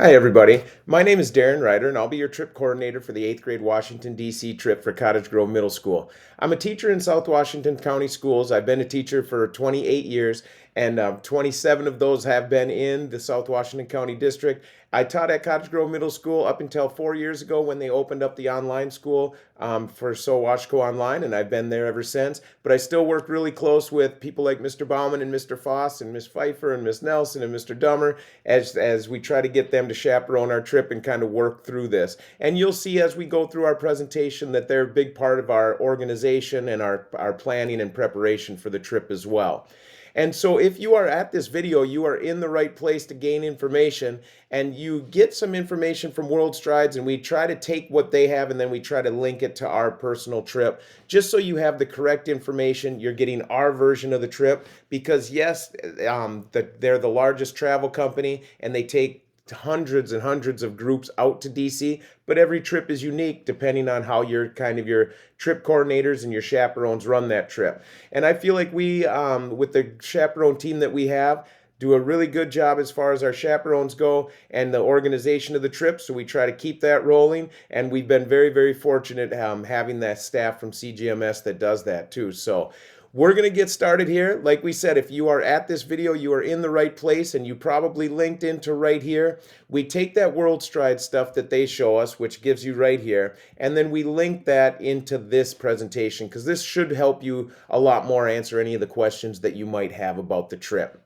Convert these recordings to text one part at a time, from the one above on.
Hi, everybody. My name is Darren Ryder, and I'll be your trip coordinator for the 8th grade Washington, D.C. trip for Cottage Grove Middle School. I'm a teacher in South Washington County Schools. I've been a teacher for 28 years, and 27 of those have been in the South Washington County District. I taught at Cottage Grove Middle School up until 4 years ago when they opened up the online school for SoWashco Online, and I've been there ever since. But I still work really close with people like Mr. Bauman and Mr. Foss and Miss Pfeiffer and Miss Nelson and Mr. Dummer as we try to get them to chaperone our trip and kind of work through this. And you'll see as we go through our presentation that they're a big part of our organization and our planning and preparation for the trip as well. And so if you are at this video, you are in the right place to gain information, and you get some information from World Strides, and we try to take what they have and then we try to link it to our personal trip just so you have the correct information. You're getting our version of the trip because yes, they're the largest travel company and they take hundreds and hundreds of groups out to DC, but every trip is unique depending on how your trip coordinators and your chaperones run that trip. And I feel like we, with the chaperone team that we have, do a really good job as far as our chaperones go and the organization of the trip. So we try to keep that rolling, and we've been very, very fortunate having that staff from CGMS that does that too. So we're going to get started here. Like we said, if you are at this video, you are in the right place and you probably linked into right here. We take that World Stride stuff that they show us, which gives you right here, and then we link that into this presentation because this should help you a lot more answer any of the questions that you might have about the trip.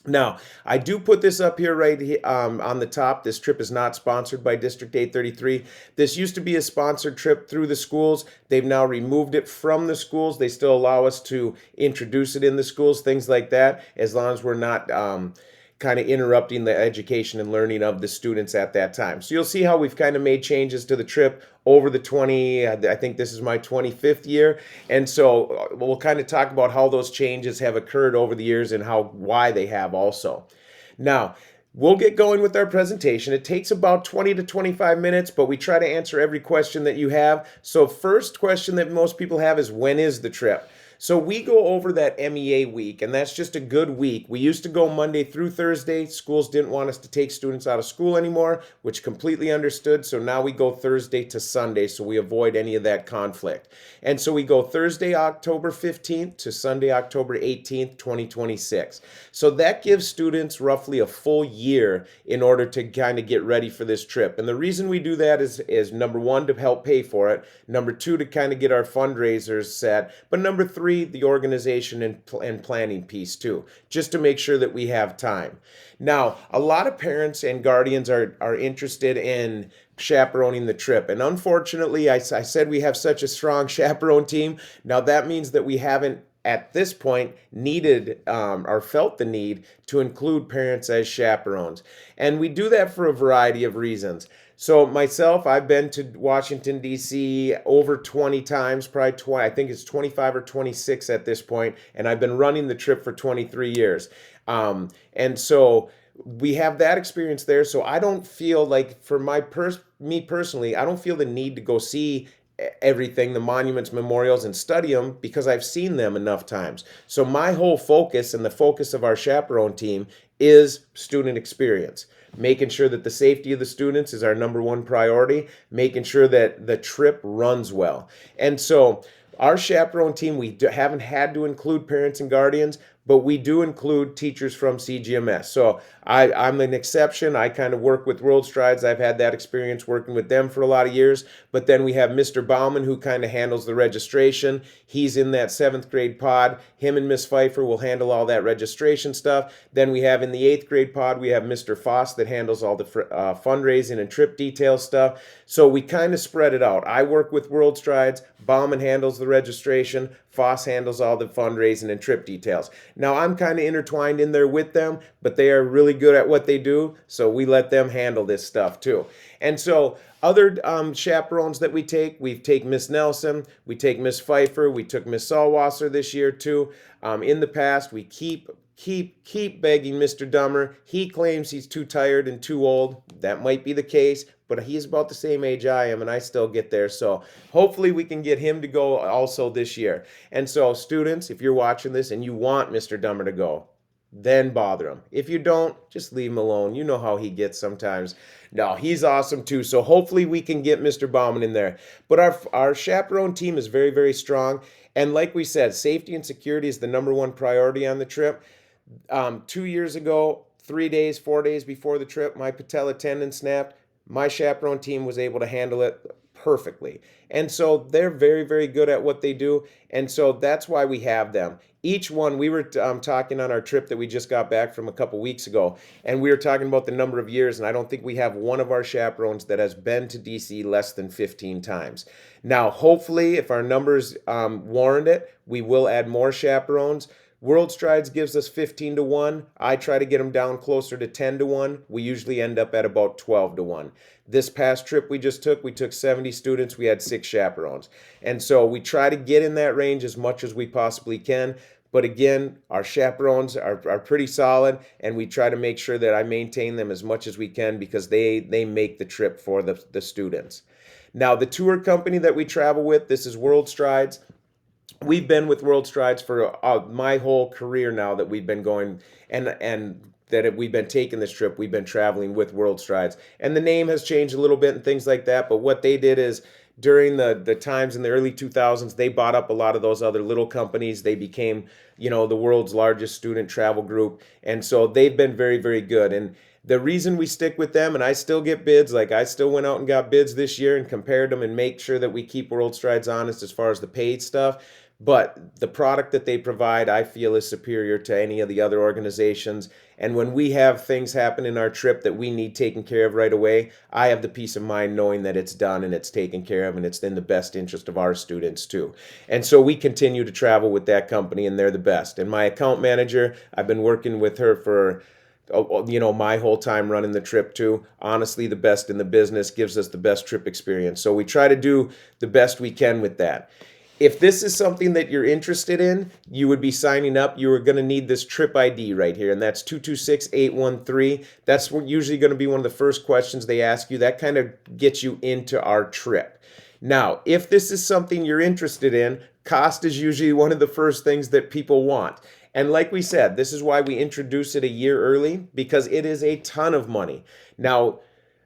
Now, I do put this up here right on the top. This trip is not sponsored by District 833. This used to be a sponsored trip through the schools. They've now removed it from the schools. They still allow us to introduce it in the schools, things like that, as long as we're not kind of interrupting the education and learning of the students at that time. So you'll see how we've kind of made changes to the trip over the I think this is my 25th year. And so we'll kind of talk about how those changes have occurred over the years and why they have also. Now, we'll get going with our presentation. It takes about 20 to 25 minutes, but we try to answer every question that you have. So first question that most people have is, when is the trip? So we go over that MEA week, and that's just a good week. We used to go Monday through Thursday. Schools didn't want us to take students out of school anymore, which completely understood. So now we go Thursday to Sunday, so we avoid any of that conflict. And so we go Thursday, October 15th to Sunday, October 18th, 2026. So that gives students roughly a full year in order to kind of get ready for this trip. And the reason we do that is number one, to help pay for it. Number two, to kind of get our fundraisers set. But number three, the organization and planning piece too, just to make sure that we have time. Now, a lot of parents and guardians are interested in chaperoning the trip. And unfortunately, I said we have such a strong chaperone team. Now, that means that we haven't at this point needed or felt the need to include parents as chaperones. And we do that for a variety of reasons. So myself, I've been to Washington, D.C. over 20 times, probably 20, I think it's 25 or 26 at this point, and I've been running the trip for 23 years. And so we have that experience there. So I don't feel like, for me personally, I don't feel the need to go see everything, the monuments, memorials, and study them because I've seen them enough times. So my whole focus and the focus of our chaperone team is student experience, making sure that the safety of the students is our number one priority, making sure that the trip runs well. And so our chaperone team, we haven't had to include parents and guardians, but we do include teachers from CGMS. So I'm an exception. I kind of work with World Strides. I've had that experience working with them for a lot of years. But then we have Mr. Bauman, who kind of handles the registration. He's in that 7th grade pod. Him and Miss Pfeiffer will handle all that registration stuff. Then we have in the 8th grade pod, we have Mr. Foss that handles all the fundraising and trip detail stuff. So we kind of spread it out. I work with World Strides. Bauman handles the registration. Foss handles all the fundraising and trip details. Now, I'm kind of intertwined in there with them, but they are really good at what they do, so we let them handle this stuff too. And so other chaperones that we take Miss Nelson, we take Miss Pfeiffer, we took Miss Salwasser this year too. In the past, we keep begging Mr. Dummer. He claims he's too tired and too old. That might be the case, but he's about the same age I am, and I still get there. So hopefully we can get him to go also this year. And so students, if you're watching this and you want Mr. Dummer to go, then bother him. If you don't, just leave him alone. You know how he gets sometimes. No, he's awesome too. So hopefully we can get Mr. Bauman in there. But our chaperone team is very, very strong. And like we said, safety and security is the number one priority on the trip. 2 years ago, 3 days, 4 days before the trip, my patella tendon snapped. My chaperone team was able to handle it perfectly. And so they're very, very good at what they do. And so that's why we have them. Each one, we were talking on our trip that we just got back from a couple weeks ago, and we were talking about the number of years, and I don't think we have one of our chaperones that has been to DC less than 15 times. Now, hopefully, if our numbers warrant it, we will add more chaperones. World Strides gives us 15 to 1. I try to get them down closer to 10 to 1. We usually end up at about 12 to 1. This past trip we took 70 students. We had 6 chaperones. And so we try to get in that range as much as we possibly can. But again, our chaperones are pretty solid, and we try to make sure that I maintain them as much as we can because they make the trip for the students. Now, the tour company that we travel with, this is World Strides. We've been with World Strides for my whole career now that we've been going, and that we've been taking this trip. We've been traveling with World Strides, and the name has changed a little bit and things like that. But what they did is during the times in the early 2000s, they bought up a lot of those other little companies. They became, the world's largest student travel group, and so they've been very, very good. And the reason we stick with them, and I still get bids, like I still went out and got bids this year and compared them and make sure that we keep World Strides honest as far as the paid stuff. But the product that they provide, I feel, is superior to any of the other organizations. And when we have things happen in our trip that we need taken care of right away, I have the peace of mind knowing that it's done and it's taken care of and it's in the best interest of our students too. And so we continue to travel with that company, and they're the best. And my account manager, I've been working with her for my whole time running the trip too. Honestly, the best in the business, gives us the best trip experience. So we try to do the best we can with that. If this is something that you're interested in, you would be signing up. You are going to need this trip ID right here, and that's 226813. That's usually going to be one of the first questions they ask you. That kind of gets you into our trip. Now, if this is something you're interested in, cost is usually one of the first things that people want. And like we said, this is why we introduce it a year early, because it is a ton of money. Now,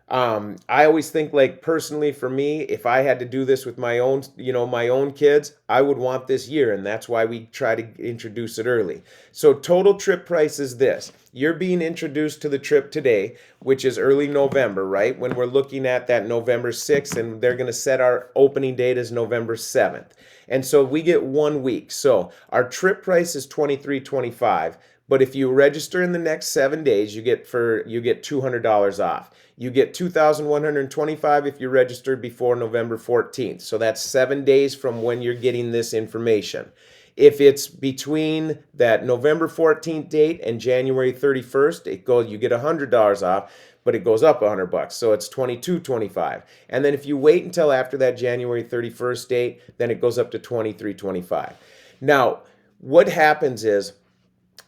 I always think, like, personally for me, if I had to do this with my own kids, I would want this year, and that's why we try to introduce it early. So total trip price is this. You're being introduced to the trip today, which is early November, right? When we're looking at that November 6th, and they're going to set our opening date as November 7th. And so we get 1 week. So our trip price is $23.25. But if you register in the next 7 days, you get $200 off. You get $2,125 if you registered before November 14th. So that's 7 days from when you're getting this information. If it's between that November 14th date and January 31st, you get $100 off, but it goes up $100. So it's $22.25. And then if you wait until after that January 31st date, then it goes up to $23.25. Now, what happens is,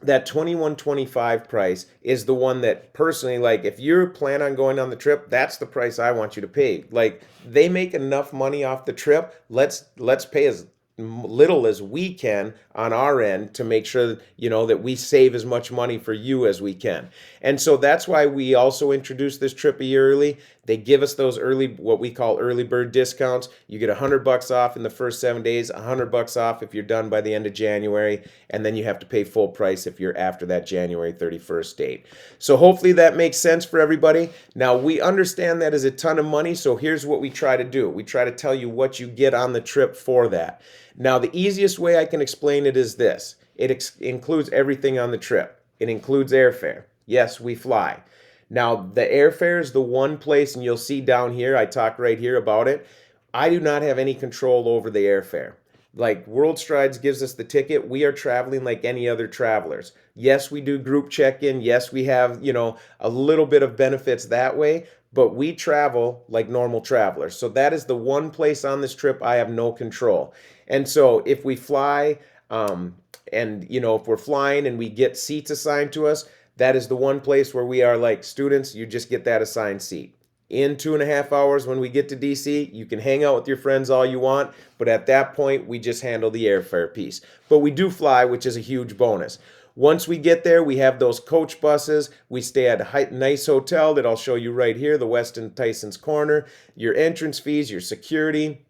that $21.25 price is the one that personally, like, if you plan on going on the trip, that's the price I want you to pay. Like, they make enough money off the trip. Let's pay as little as we can on our end to make sure that we save as much money for you as we can. And so that's why we also introduced this trip a year early. They give us those what we call early bird discounts. You get $100 off in the first 7 days, $100 off if you're done by the end of January, and then you have to pay full price if you're after that January 31st date. So hopefully that makes sense for everybody. Now, we understand that is a ton of money, so here's what we try to do. We try to tell you what you get on the trip for that. Now, the easiest way I can explain it is this. It includes everything on the trip. It includes airfare. Yes, we fly. Now, the airfare is the one place, and you'll see down here, I talk right here about it. I do not have any control over the airfare. Like, World Strides gives us the ticket. We are traveling like any other travelers. Yes, we do group check-in. Yes, we have, a little bit of benefits that way, but we travel like normal travelers. So that is the one place on this trip I have no control. And so if we fly, if we're flying and we get seats assigned to us, that is the one place where we are like, students, you just get that assigned seat. In 2.5 hours when we get to DC, you can hang out with your friends all you want, but at that point, we just handle the airfare piece. But we do fly, which is a huge bonus. Once we get there, we have those coach buses. We stay at a nice hotel that I'll show you right here, the Westin Tysons Corner. Your entrance fees, your security.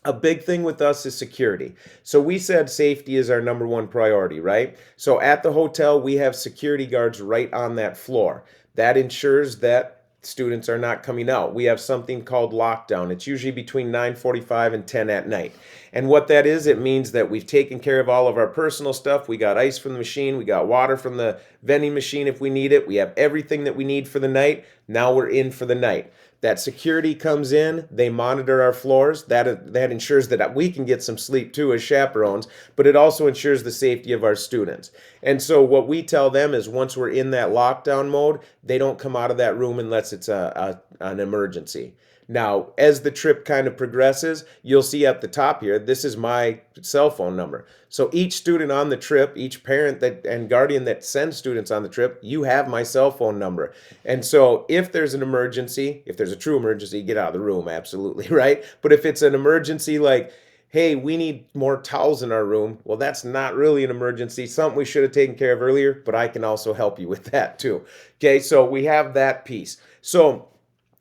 A big thing with us is security. So we said safety is our number one priority, right? So at the hotel, we have security guards right on that floor. That ensures that students are not coming out. We have something called lockdown. It's usually between 9:45 and 10 at night. And what that is, it means that we've taken care of all of our personal stuff. We got ice from the machine, we got water from the vending machine if we need it. We have everything that we need for the night. Now we're in for the night. That security comes in, they monitor our floors. That ensures that we can get some sleep too as chaperones, but it also ensures the safety of our students. And so what we tell them is once we're in that lockdown mode, they don't come out of that room unless it's an emergency. Now, as the trip kind of progresses, you'll see at the top here, this is my cell phone number. So each student on the trip, each parent that and guardian that sends students on the trip, you have my cell phone number. And so if there's an emergency, if there's a true emergency, get out of the room, absolutely, right? But if it's an emergency like, hey, we need more towels in our room, well, that's not really an emergency, something we should have taken care of earlier, but I can also help you with that too. Okay, so we have that piece. So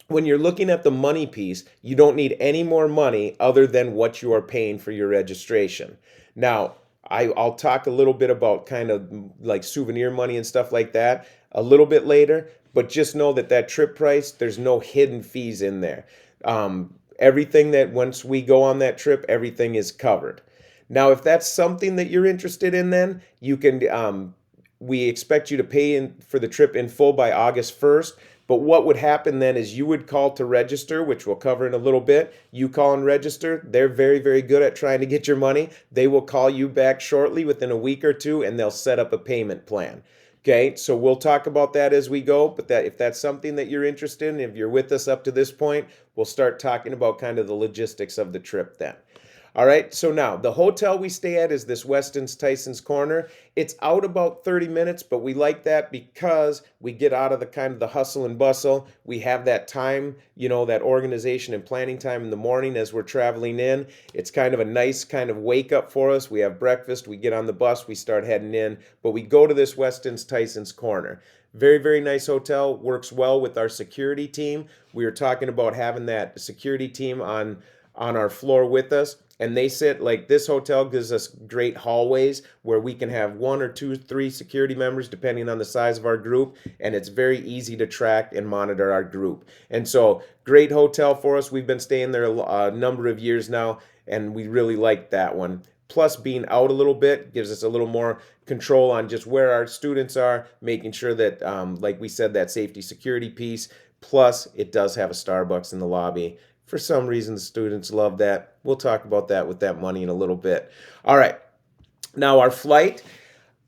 when you're looking at the money piece, you don't need any more money other than what you are paying for your registration. Now, I'll talk a little bit about kind of like souvenir money and stuff like that a little bit later, but just know that that trip price, there's no hidden fees in there. Everything that once we go on that trip, everything is covered. Now, if that's something that you're interested in, then you can, we expect you to pay in for the trip in full by August 1st. But what would happen then is you would call to register, which we'll cover in a little bit. You call and register. They're very, very good at trying to get your money. They will call you back shortly within a week or two, and they'll set up a payment plan. Okay, so we'll talk about that as we go, but that if that's something that you're interested in, if you're with us up to this point, we'll start talking about kind of the logistics of the trip then. All right, so now the hotel we stay at is this Westin's Tysons Corner. It's out about 30 minutes, but we like that because we get out of the kind of the hustle and bustle. We have that time, that organization and planning time in the morning as we're traveling in. It's kind of a nice kind of wake up for us. We have breakfast, we get on the bus, we start heading in, but we go to this Westin's Tysons Corner. Very, very nice hotel, works well with our security team. We were talking about having that security team on our floor with us. And they sit like this hotel gives us great hallways where we can have one or two, three security members depending on the size of our group. And it's very easy to track and monitor our group. And so great hotel for us. We've been staying there a number of years now, and we really like that one. Plus being out a little bit gives us a little more control on just where our students are, making sure that, like we said, that safety security piece. Plus it does have a Starbucks in the lobby. For some reason, the students love that. We'll talk about that with that money in a little bit. All right. Now, our flight.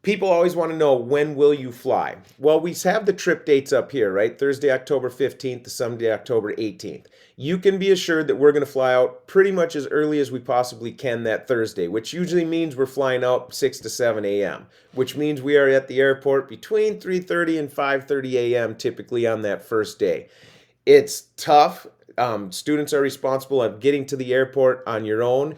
People always want to know, when will you fly? Well, we have the trip dates up here, right? Thursday, October 15th to Sunday, October 18th. You can be assured that we're going to fly out pretty much as early as we possibly can that Thursday, which usually means we're flying out 6 to 7 a.m., which means we are at the airport between 3:30 and 5:30 a.m. typically on that first day. It's tough. Students are responsible of getting to the airport on your own.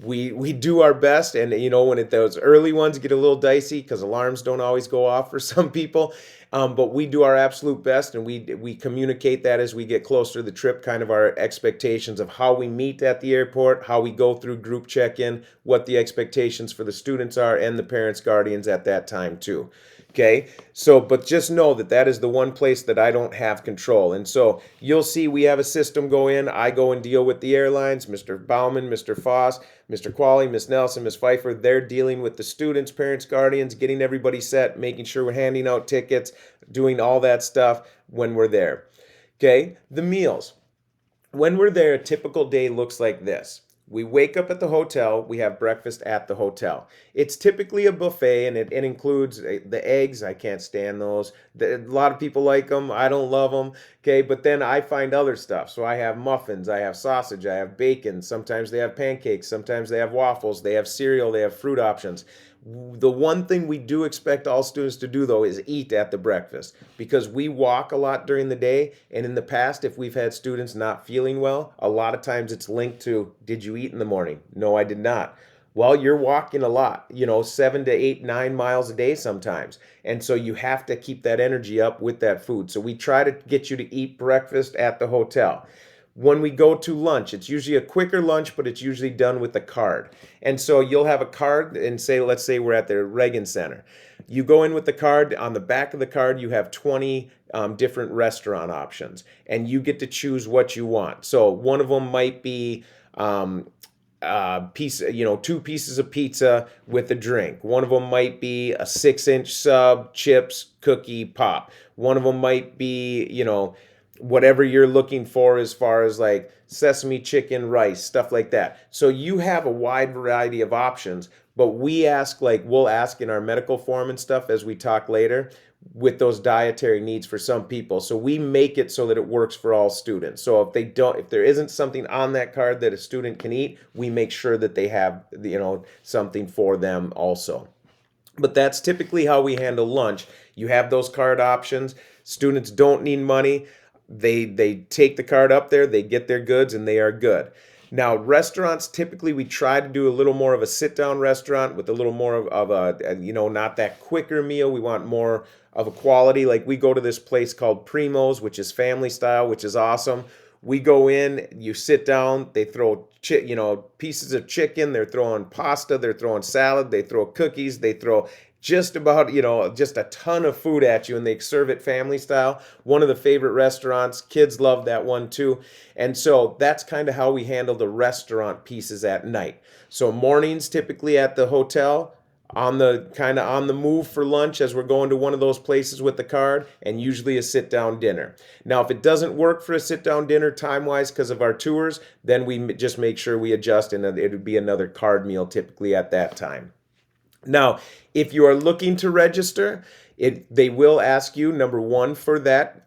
We do our best, and when those early ones get a little dicey because alarms don't always go off for some people, but we do our absolute best, and we communicate that as we get closer to the trip, kind of our expectations of how we meet at the airport, how we go through group check-in, what the expectations for the students are, and the parents, guardians at that time too. Okay, so but just know that that is the one place that I don't have control. And so you'll see we have a system go in. I go and deal with the airlines, Mr. Bauman, Mr. Foss, Mr. Qualley, Miss Nelson, Miss Pfeiffer. They're dealing with the students, parents, guardians, getting everybody set, making sure we're handing out tickets, doing all that stuff when we're there. Okay, the meals. When we're there, a typical day looks like this. We wake up at the hotel. We have breakfast at the hotel. It's typically a buffet, and it includes the eggs. I can't stand those. A lot of people like them. I don't love them. Okay, but then I find other stuff. So I have muffins. I have sausage. I have bacon. Sometimes they have pancakes. Sometimes they have waffles. They have cereal. They have fruit options. The one thing we do expect all students to do, though, is eat at the breakfast, because we walk a lot during the day. And in the past, if we've had students not feeling well, a lot of times it's linked to, did you eat in the morning? No, I did not. Well, you're walking a lot, 7 to 8, 9 miles a day sometimes. And so you have to keep that energy up with that food. So we try to get you to eat breakfast at the hotel. When we go to lunch, it's usually a quicker lunch, but it's usually done with a card. And so you'll have a card and say, let's say we're at the Reagan Center. You go in with the card. On the back of the card, you have 20 different restaurant options, and you get to choose what you want. So one of them might be two pieces of pizza with a drink. One of them might be a 6-inch sub, chips, cookie, pop. One of them might be, whatever you're looking for as far as like sesame chicken, rice, stuff like that. So you have a wide variety of options, but we'll ask in our medical form and stuff as we talk later with those dietary needs for some people. So we make it so that it works for all students. So if there isn't something on that card that a student can eat, we make sure that they have, something for them also. But that's typically how we handle lunch. You have those card options. Students don't need money. They take the card up there, they get their goods, and they are good. Now, restaurants, typically we try to do a little more of a sit-down restaurant with a little more of not that quicker meal. We want more of a quality. Like we go to this place called Primo's, which is family style, which is awesome. We go in, you sit down, they throw pieces of chicken, they're throwing pasta, they're throwing salad, they throw cookies, they throw just about, just a ton of food at you, and they serve it family style. One of the favorite restaurants. Kids love that one too. And so that's kind of how we handle the restaurant pieces at night. So mornings typically at the hotel, on the move for lunch as we're going to one of those places with the card, and usually a sit down dinner. Now, if it doesn't work for a sit down dinner time wise because of our tours, then we just make sure we adjust, and it would be another card meal typically at that time. Now, if you are looking to register, they will ask you, number one, for that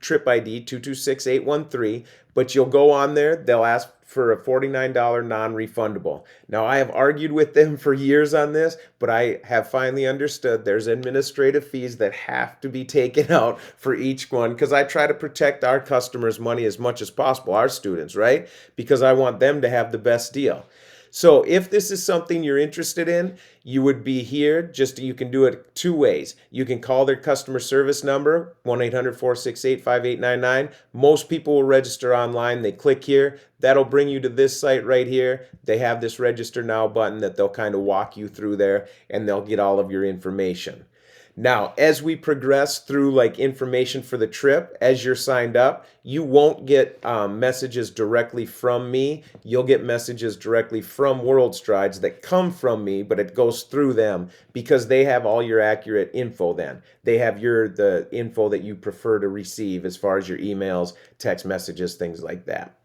trip ID, 226813, but you'll go on there, they'll ask for a $49 non-refundable. Now, I have argued with them for years on this, but I have finally understood there's administrative fees that have to be taken out for each one, because I try to protect our customers' money as much as possible, our students, right? Because I want them to have the best deal. So if this is something you're interested in, you would be here. You can do it two ways. You can call their customer service number, 1-800-468-5899. Most people will register online. They click here. That'll bring you to this site right here. They have this register now button that they'll kind of walk you through there, and they'll get all of your information. Now, as we progress through like information for the trip, as you're signed up, you won't get messages directly from me. You'll get messages directly from World Strides that come from me, but it goes through them because they have all your accurate info then. They have the info that you prefer to receive as far as your emails, text messages, things like that.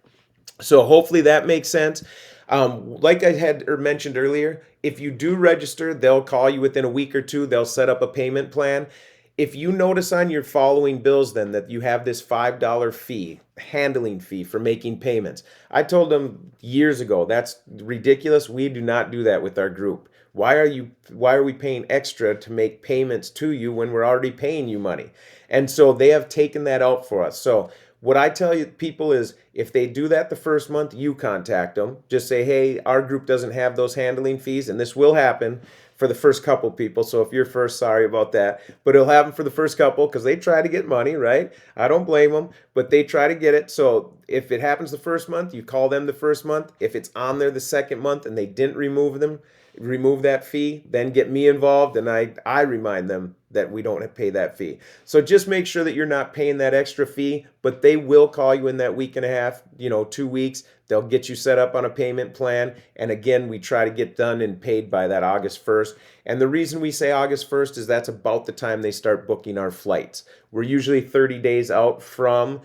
So hopefully that makes sense. Like I had mentioned earlier, if you do register, they'll call you within a week or two. They'll set up a payment plan. If you notice on your following bills then that you have this $5 fee, handling fee for making payments, I told them years ago, that's ridiculous. We do not do that with our group. Why are we paying extra to make payments to you when we're already paying you money? And so they have taken that out for us. So what I tell you people is, if they do that the first month, you contact them. Just say, hey, our group doesn't have those handling fees, and this will happen for the first couple people. So if you're first, sorry about that. But it'll happen for the first couple because they try to get money, right? I don't blame them, but they try to get it. So if it happens the first month, you call them the first month. If it's on there the second month and they didn't remove that fee, then get me involved, and I remind them that we don't pay that fee. So just make sure that you're not paying that extra fee, but they will call you in that week and a half, 2 weeks. They'll get you set up on a payment plan. And again, we try to get done and paid by that August 1st. And the reason we say August 1st is that's about the time they start booking our flights. We're usually 30 days out from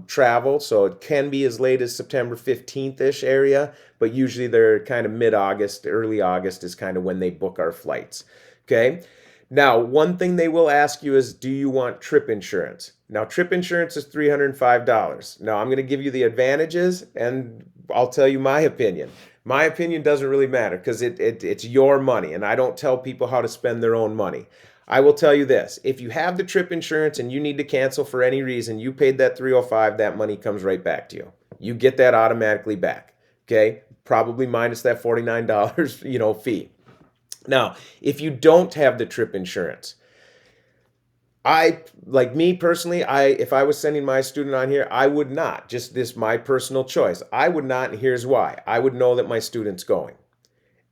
travel, so it can be as late as September 15th-ish area, but usually they're kind of mid-August, early August is kind of when they book our flights. Okay. Now, one thing they will ask you is, do you want trip insurance? Now, trip insurance is $305. Now, I'm going to give you the advantages, and I'll tell you my opinion. My opinion doesn't really matter because it's your money, and I don't tell people how to spend their own money. I will tell you this. If you have the trip insurance and you need to cancel for any reason, you paid that $305, that money comes right back to you. You get that automatically back. Okay? probably minus that $49, fee. Now, if you don't have the trip insurance, like me personally, if I was sending my student on here, I would not. Just this my personal choice. I would not, and here's why. I would know that my student's going.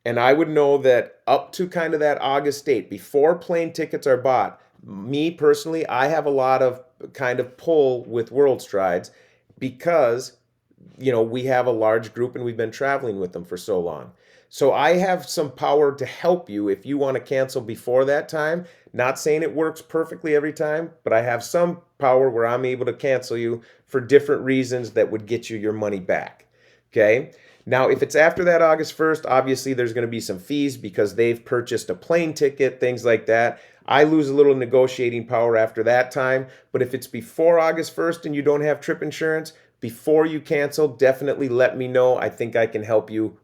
And I would know that up to kind of that August date, before plane tickets are bought, me personally, I have a lot of kind of pull with World Strides because, we have a large group and we've been traveling with them for so long. So I have some power to help you if you want to cancel before that time. Not saying it works perfectly every time, but I have some power where I'm able to cancel you for different reasons that would get you your money back. Okay? Now, if it's after that August 1st, obviously there's going to be some fees because they've purchased a plane ticket, things like that. I lose a little negotiating power after that time. But if it's before August 1st and you don't have trip insurance, before you cancel, definitely let me know. I think I can help you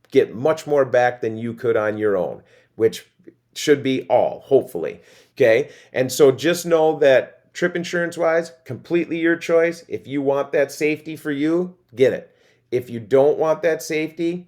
get much more back than you could on your own, which should be all, hopefully. Okay? And so just know that trip insurance wise, completely your choice. If you want that safety for you, get it. If you don't want that safety,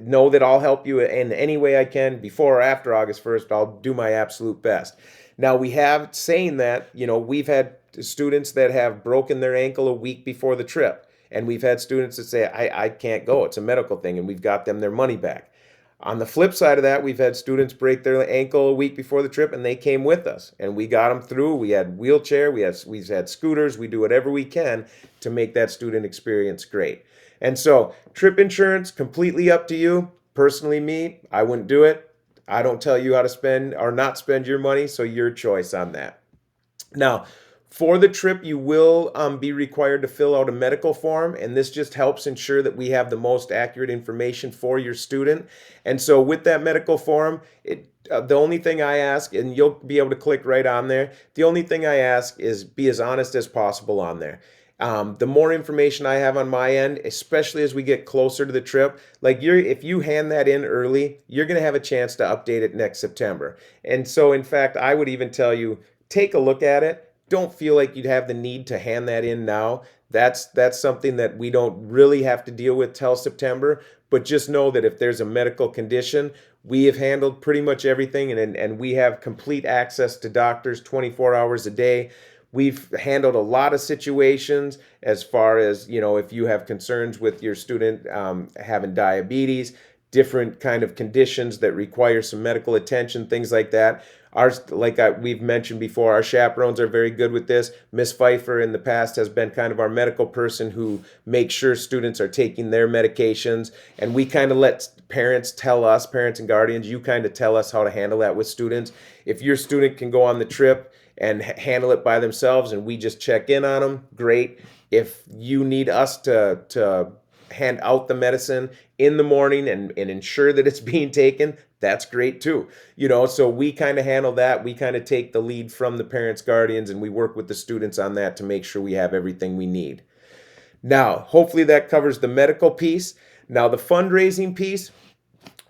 know that I'll help you in any way I can before or after August 1st. I'll do my absolute best. Now, we have saying that, we've had students that have broken their ankle a week before the trip. And we've had students that say, I can't go. It's a medical thing. And we've got them their money back. On the flip side of that, we've had students break their ankle a week before the trip and they came with us. And we got them through. We had wheelchair. We've had scooters. We do whatever we can to make that student experience great. And so trip insurance, completely up to you. Personally, me, I wouldn't do it. I don't tell you how to spend or not spend your money, so your choice on that. Now, for the trip, you will be required to fill out a medical form, and this just helps ensure that we have the most accurate information for your student. And so with that medical form, the only thing I ask, and you'll be able to click right on there, the only thing I ask is be as honest as possible on there. The more information I have on my end, especially as we get closer to the trip, like if you hand that in early, you're going to have a chance to update it next September. And so, in fact, I would even tell you, take a look at it. Don't feel like you'd have the need to hand that in now. That's something that we don't really have to deal with till September. But just know that if there's a medical condition, we have handled pretty much everything, and we have complete access to doctors 24 hours a day. We've handled a lot of situations as far as, if you have concerns with your student having diabetes, different kind of conditions that require some medical attention, things like that. We've mentioned before, our chaperones are very good with this. Miss Pfeiffer in the past has been kind of our medical person who makes sure students are taking their medications. And we kind of let parents and guardians, you kind of tell us how to handle that with students. If your student can go on the trip and handle it by themselves and we just check in on them, great. If you need us to hand out the medicine in the morning and ensure that it's being taken, that's great too. So we kind of handle that. We kind of take the lead from the parents, guardians, and we work with the students on that to make sure we have everything we need. Now, hopefully that covers the medical piece. Now, the fundraising piece,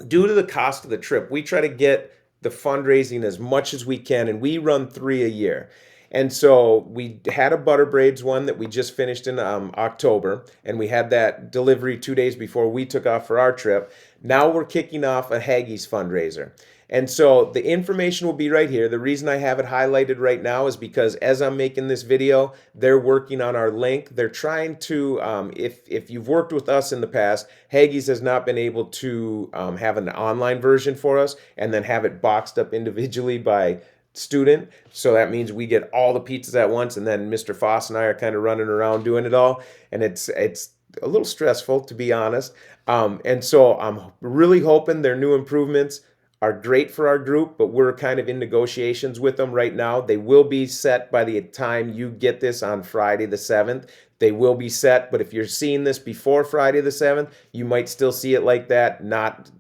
due to the cost of the trip, we try to get the fundraising as much as we can, and we run 3 a year. And so we had a Butter Braids one that we just finished in October, and we had that delivery 2 days before we took off for our trip. Now we're kicking off a Haggis fundraiser. And so the information will be right here. The reason I have it highlighted right now is because as I'm making this video, they're working on our link. They're trying to, if you've worked with us in the past, Haggis has not been able to have an online version for us and then have it boxed up individually by student. So that means we get all the pizzas at once, and then Mr. Foss and I are kind of running around doing it all. And it's a little stressful, to be honest. And so I'm really hoping their new improvements are great for our group, but we're kind of in negotiations with them right now. They will be set by the time you get this on Friday the 7th. They will be set, but if you're seeing this before Friday the 7th, you might still see it like that. Not,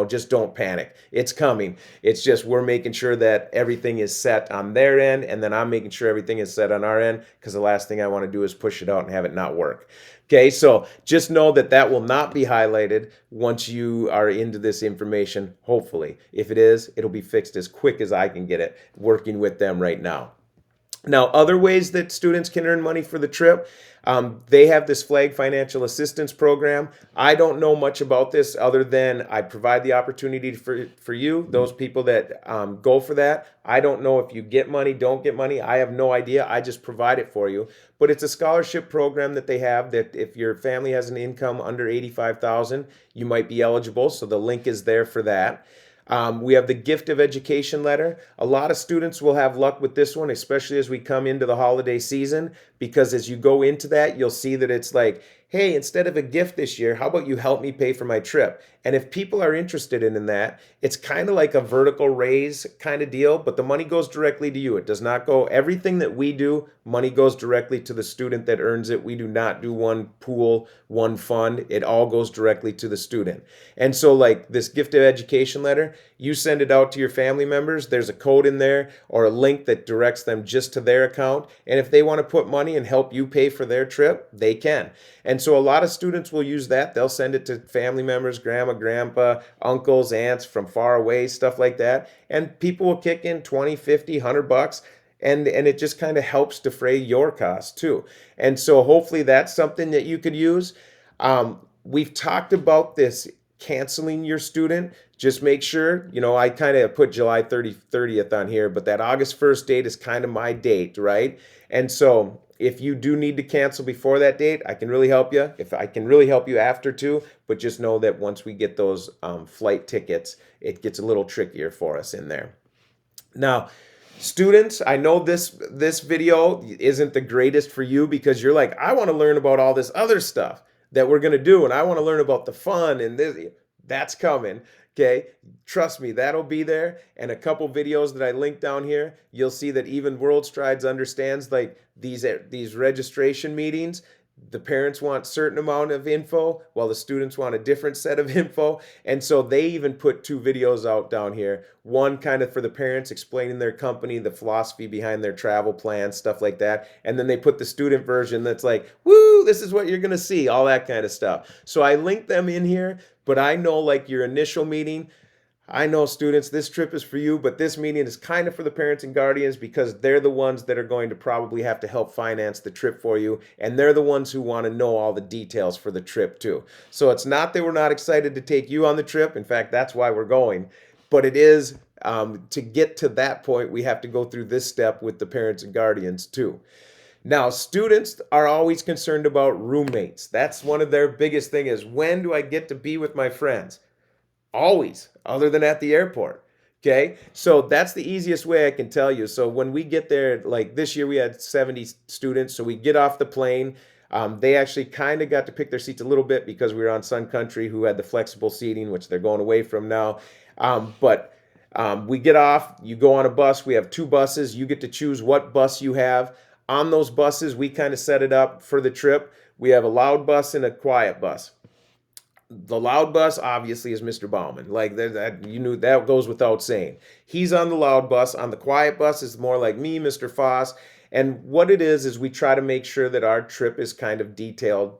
just don't panic. It's coming. It's just we're making sure that everything is set on their end, and then I'm making sure everything is set on our end, because the last thing I want to do is push it out and have it not work. Okay, so just know that that will not be highlighted once you are into this information, hopefully. If it is, it'll be fixed as quick as I can get it, working with them right now. Now, other ways that students can earn money for the trip, they have this flag financial assistance program. I don't know much about this other than I provide the opportunity for you, those people that go for that. I don't know if you get money, don't get money. I have no idea. I just provide it for you. But it's a scholarship program that they have that if your family has an income under 85,000, you might be eligible. So the link is there for that. We have the gift of education letter. A lot of students will have luck with this one, especially as we come into the holiday season, because as you go into that, you'll see that it's like, hey, instead of a gift this year, how about you help me pay for my trip? And if people are interested in that, it's kind of like a vertical raise kind of deal, but the money goes directly to you. It does not go, everything that we do, money goes directly to the student that earns it. We do not do one pool, one fund. It all goes directly to the student. And so, like this gift of education letter, you send it out to your family members. There's a code in there or a link that directs them just to their account. And if they want to put money and help you pay for their trip, they can. And so a lot of students will use that. They'll send it to family members, grandma, grandpa, uncles, aunts from far away, stuff like that. And people will kick in 20, 50, 100 bucks. And it just kind of helps defray your costs too. And so hopefully that's something that you could use. We've talked about this canceling your student. Just make sure, I kind of put July 30th on here, but that August 1st date is kind of my date, right? And so if you do need to cancel before that date, I can really help you. If I can really help you after too, but just know that once we get those flight tickets, it gets a little trickier for us in there. Now, students, I know this video isn't the greatest for you because you're like, I want to learn about all this other stuff that we're going to do, and I want to learn about the fun and this. That's coming. Okay, trust me, that'll be there. And a couple videos that I linked down here, you'll see that even World Strides understands like these registration meetings. The parents want certain amount of info while the students want a different set of info. And so they even put two videos out down here. One kind of for the parents explaining their company, the philosophy behind their travel plans, stuff like that. And then they put the student version that's like, woo, this is what you're going to see, all that kind of stuff. So I linked them in here, but I know like your initial meeting, I know students, this trip is for you, but this meeting is kind of for the parents and guardians because they're the ones that are going to probably have to help finance the trip for you. And they're the ones who want to know all the details for the trip too. So it's not that we're not excited to take you on the trip. In fact, that's why we're going. But it is to get to that point, we have to go through this step with the parents and guardians too. Now, students are always concerned about roommates. That's one of their biggest thing is when do I get to be with my friends? Always, other than at the airport. Okay, so that's the easiest way I can tell you. So when we get there, like this year we had 70 students, so we get off the plane. They actually kind of got to pick their seats a little bit because we were on Sun Country, who had the flexible seating, which they're going away from now. But we get off, you go on a bus. We have two buses. You get to choose what bus you have. On those buses, we kind of set it up for the trip. We have a loud bus and a quiet bus. The loud bus obviously is Mr. Bauman. Like that, you knew that goes without saying. He's on the loud bus. On the quiet bus is more like me, Mr. Foss. And what it is we try to make sure that our trip is kind of detailed,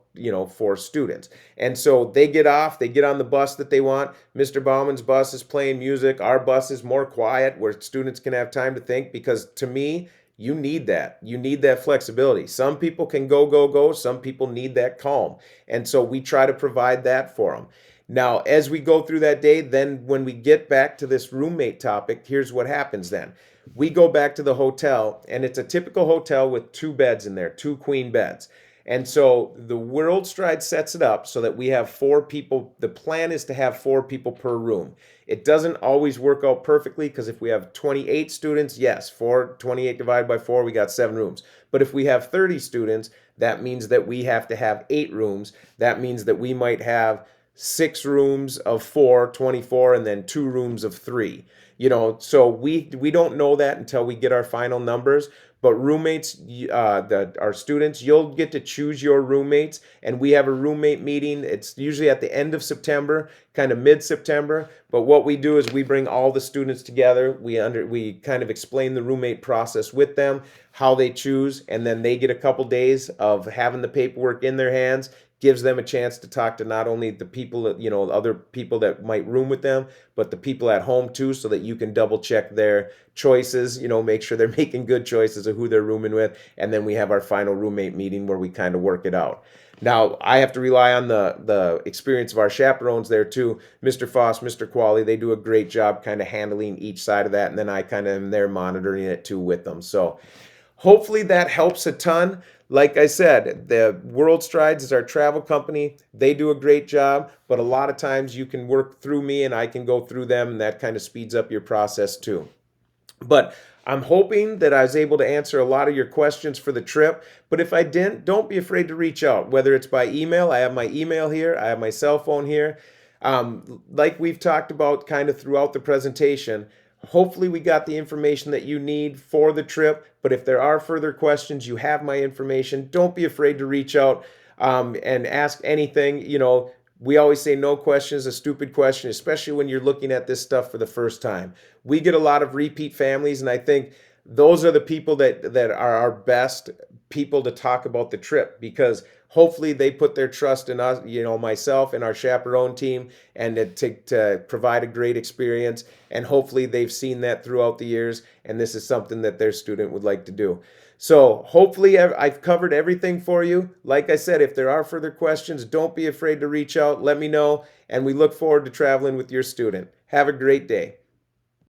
for students. And so they get off, they get on the bus that they want. Mr. Bauman's bus is playing music. Our bus is more quiet where students can have time to think because to me, you need that. You need that flexibility. Some people can go, go, go. Some people need that calm. And so we try to provide that for them. Now, as we go through that day, then when we get back to this roommate topic, here's what happens then. We go back to the hotel, and it's a typical hotel with two beds in there, two queen beds. And so the World Stride sets it up so that we have four people. The plan is to have four people per room. It doesn't always work out perfectly because if we have 28 students, yes, 28 divided by 4, we got 7 rooms. But if we have 30 students, that means that we have to have 8 rooms. That means that we might have 6 rooms of 4, 24, and then 2 rooms of 3. So we don't know that until we get our final numbers. But roommates, our students, you'll get to choose your roommates, and we have a roommate meeting. It's usually at the end of September, kind of mid-September. But what we do is we bring all the students together. We kind of explain the roommate process with them, how they choose, and then they get a couple days of having the paperwork in their hands, gives them a chance to talk to not only the people that, other people that might room with them, but the people at home too, so that you can double check their choices, make sure they're making good choices of who they're rooming with. And then we have our final roommate meeting where we kind of work it out. Now, I have to rely on the experience of our chaperones there too. Mr. Foss, Mr. Qualley, they do a great job kind of handling each side of that. And then I kind of am there monitoring it too with them. So hopefully that helps a ton. Like I said, the World Strides is our travel company. They do a great job, but a lot of times you can work through me and I can go through them, and that kind of speeds up your process too. But I'm hoping that I was able to answer a lot of your questions for the trip. But if I didn't, don't be afraid to reach out, whether it's by email. I have my email here, I have my cell phone here. Like we've talked about kind of throughout the presentation, hopefully we got the information that you need for the trip. But if there are further questions, you have my information. Don't be afraid to reach out and ask anything. We always say no question is a stupid question, especially when you're looking at this stuff for the first time. We get a lot of repeat families, and I think those are the people that are our best people to talk about the trip, because hopefully they put their trust in us, myself and our chaperone team, and to provide a great experience. And hopefully they've seen that throughout the years, and this is something that their student would like to do. So hopefully I've covered everything for you. Like I said, if there are further questions, don't be afraid to reach out. Let me know, and we look forward to traveling with your student. Have a great day.